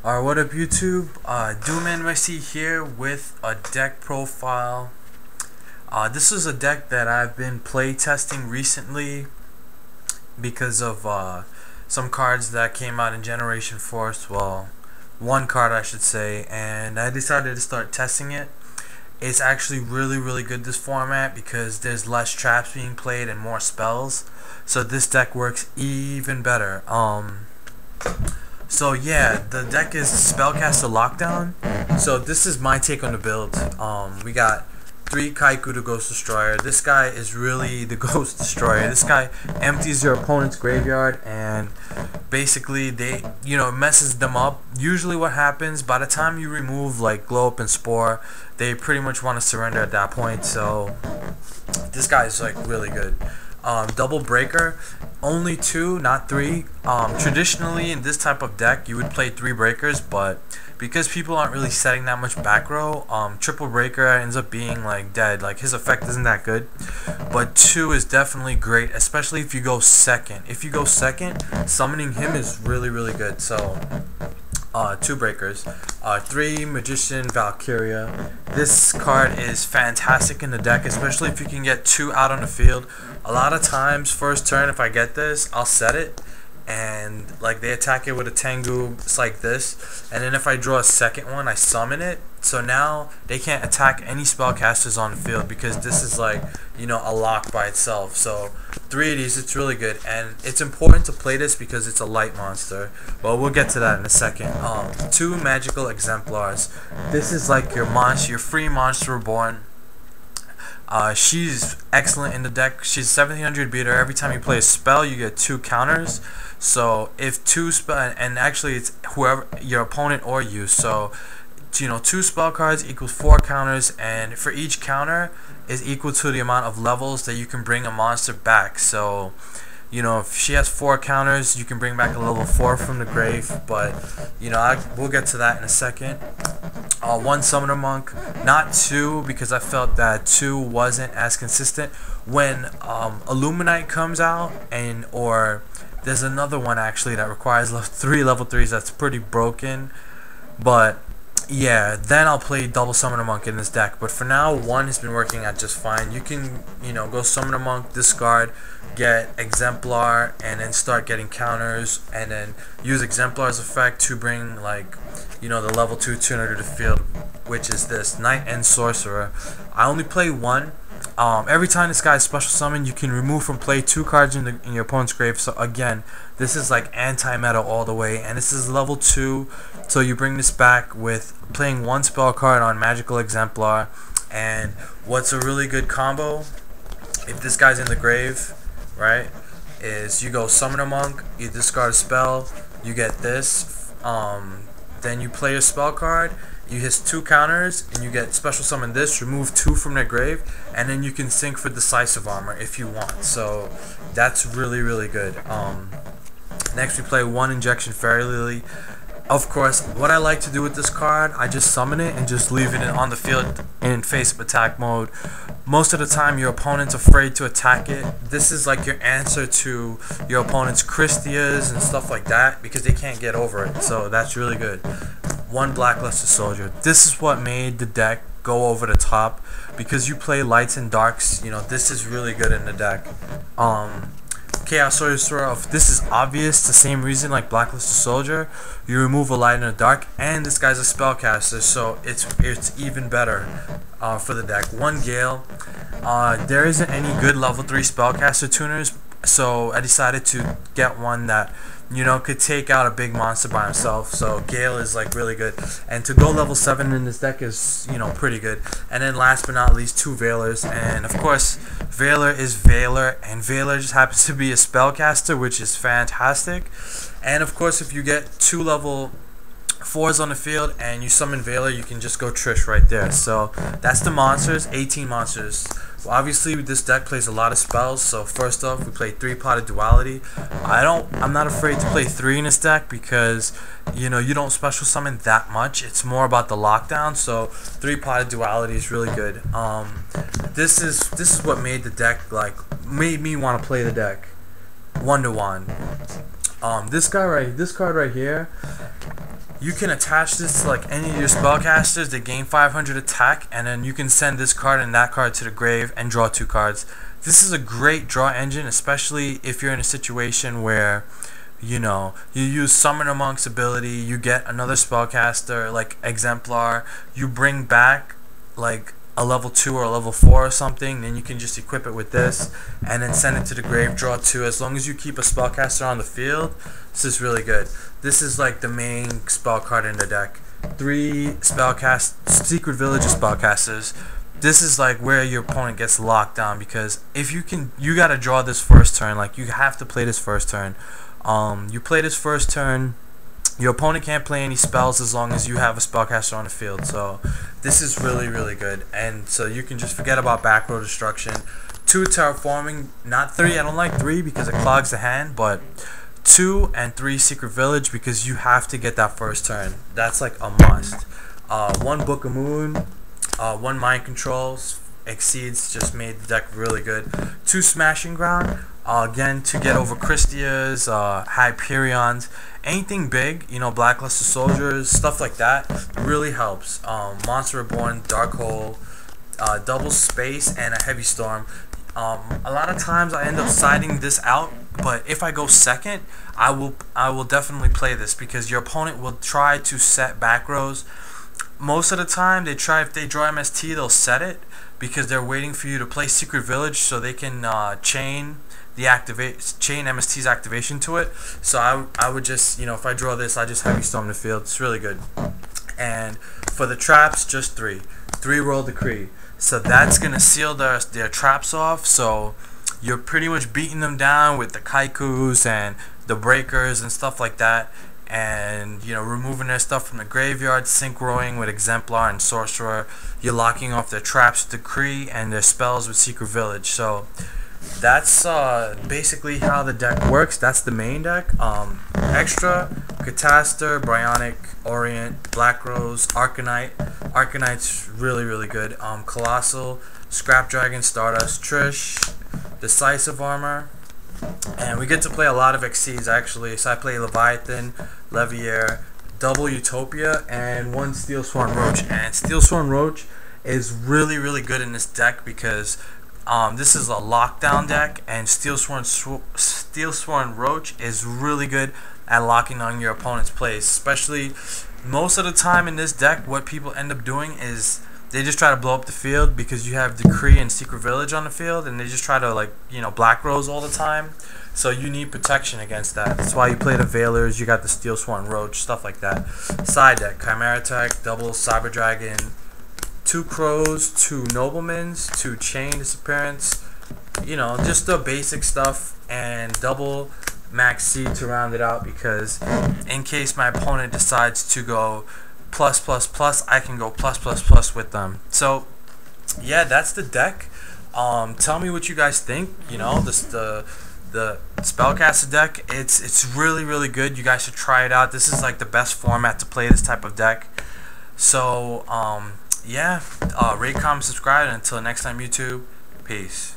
Alright, what up YouTube? Doomnyc here with a deck profile. This is a deck that I've been play testing recently because of some cards that came out in Generation Force. Well, one card I should say, and I decided to start testing it. It's actually really good, this format, because there's less traps being played and more spells, so this deck works even better. So yeah, the deck is Spellcaster Lockdown. So this is my take on the build. We got 3 Kaiku to Ghost Destroyer. This guy is really the Ghost Destroyer. This guy empties your opponent's graveyard and basically messes them up. Usually what happens, by the time you remove like Glow Up and Spore, they pretty much want to surrender at that point. So this guy is like really good. Double breaker, only 2, not 3. Traditionally in this type of deck you would play 3 breakers, but because people aren't really setting that much back row, triple breaker ends up being like dead. Like, his effect isn't that good, but 2 is definitely great, especially if you go second. If you go second, summoning him is really good. So 2 breakers. 3 Magician Valkyria. This card is fantastic in the deck, especially if you can get 2 out on the field. A lot of times, first turn, if I get this, I'll set it, and like they attack it with a Tengu. It's like this, and then if I draw a second one, I summon it. So now they can't attack any spellcasters on the field because this is like, a lock by itself. So 3 of these, it's really good, and it's important to play this because it's a light monster. Well, we'll get to that in a second. 2 Magical Exemplars. This is like your monster, your free monster reborn. She's excellent in the deck. She's 1700 beater. Every time you play a spell, you get 2 counters. So if 2 spell, and actually it's whoever, your opponent or you. So 2 spell cards equals 4 counters, and for each counter is equal to the amount of levels that you can bring a monster back. So if she has 4 counters, you can bring back a level 4 from the grave, but we'll get to that in a second. 1 Summoner Monk, not 2, because I felt that 2 wasn't as consistent. When Illuminite comes out, or there's another one actually that requires 3 level 3s that's pretty broken, but yeah, then I'll play double Summoner Monk in this deck. But for now, 1 has been working out just fine. You can, go Summoner Monk, discard, get Exemplar, and then start getting counters, and then use Exemplar's effect to bring, like, the level 2 tuner to the field, which is this Knight and Sorcerer. I only play 1. Every time this guy is special summoned, you can remove from play 2 cards in your opponent's grave. So again, this is like anti-meta all the way, and this is level 2. So you bring this back with playing 1 spell card on Magical Exemplar. And what's a really good combo, if this guy's in the grave, right, is you go Summoner Monk, you discard a spell, you get this, then you play a spell card, you hit 2 counters, and you get special summon this, remove 2 from their grave, and then you can sync for Decisive Armor if you want. So that's really good. Next we play 1 Injection Fairy Lily. Of course, what I like to do with this card, I just summon it and just leave it on the field in face-up attack mode. Most of the time your opponent's afraid to attack it. This is like your answer to your opponent's Christias and stuff like that, because they can't get over it. So that's really good. 1 Blacklusted Soldier. This is what made the deck go over the top, because you play lights and darks. This is really good in the deck. Chaos Sorcerer, this is obvious, the same reason like Blacklisted Soldier. You remove a light and a dark, and this guy's a spellcaster, so it's even better for the deck. 1 Gale. There isn't any good level 3 spellcaster tuners, so I decided to get one that could take out a big monster by himself. So Gale is like really good, and to go level 7 in this deck is pretty good. And then last but not least, 2 Veilers, and of course Veiler is Veiler, and Veiler just happens to be a spellcaster, which is fantastic. And of course, if you get 2 level 4s on the field and you summon Veiler, you can just go Trish right there. So that's the monsters, 18 monsters. Well, obviously this deck plays a lot of spells. So first off, we play 3 Potted Duality. I'm not afraid to play 3 in this deck because you don't special summon that much. It's more about the lockdown. So 3 Potted Duality is really good. This is what made the deck, like, made me want to play the deck. 1-to-1. This card right here, you can attach this to like any of your spellcasters. They gain 500 attack, and then you can send this card and that card to the grave and draw 2 cards. This is a great draw engine, especially if you're in a situation where you use Summon Amongst ability, you get another spellcaster like Exemplar, you bring back like a level 2 or a level 4 or something, then you can just equip it with this and then send it to the grave, draw 2. As long as you keep a spellcaster on the field, this is really good. This is like the main spell card in the deck. 3 Secret Village spellcasters. This is like where your opponent gets locked down, because if you gotta draw this first turn. Like, you have to play this first turn. You play this first turn, your opponent can't play any spells as long as you have a spellcaster on the field. So this is really, really good. And so you can just forget about back row destruction. 2 terraforming, not 3. I don't like 3 because it clogs the hand, but 2 and 3 Secret Village, because you have to get that first turn. That's like a must. 1 Book of Moon, 1 Mind Controls. Exceeds just made the deck really good. 2 Smashing Ground, again to get over Christias, Hyperions, anything big, Blacklisted Soldiers, stuff like that, really helps. Monster Reborn, Dark Hole, Double Space, and a Heavy Storm. A lot of times I end up siding this out, but if I go second, I will definitely play this, because your opponent will try to set back rows. Most of the time, if they draw MST, they'll set it, because they're waiting for you to play Secret Village so they can chain MST's activation to it. So I would just, if I draw this, I just Heavy Storm the field. It's really good. And for the traps, just 3 Royal Decree. So that's gonna seal their traps off. So you're pretty much beating them down with the Kaikus and the Breakers and stuff like that, and removing their stuff from the graveyard, synchroing with Exemplar and Sorcerer. You're locking off their traps with Decree and their spells with Secret Village. So that's basically how the deck works. That's the main deck. Extra, Cataster, Bryonic, Orient, Black Rose, Arcanite. Arcanite's really, really good. Colossal, Scrap Dragon, Stardust, Trish, Decisive Armor. And we get to play a lot of Exceeds actually. So I play Leviathan, Leviair, double Utopia, and 1 Steelsworn Roach. And Steelsworn Roach is really, really good in this deck, because this is a lockdown deck, and Steelsworn Roach is really good at locking on your opponent's plays. Especially most of the time in this deck, what people end up doing is they just try to blow up the field, because you have Decree and Secret Village on the field, and they just try to Black Rose all the time. So you need protection against that. That's why you play the Veilers, you got the Steelsworn Roach, stuff like that. Side deck, Chimera Tech, double Cyber Dragon, 2 Crows, 2 Noblemans, 2 Chain Disappearance, just the basic stuff, and double Max C to round it out, because in case my opponent decides to go plus plus plus, I can go plus plus plus with them. So yeah, that's the deck. Tell me what you guys think. The Spellcaster deck, it's really, really good. You guys should try it out. This is like the best format to play this type of deck. So yeah, rate, comment, subscribe, and until next time, YouTube, peace.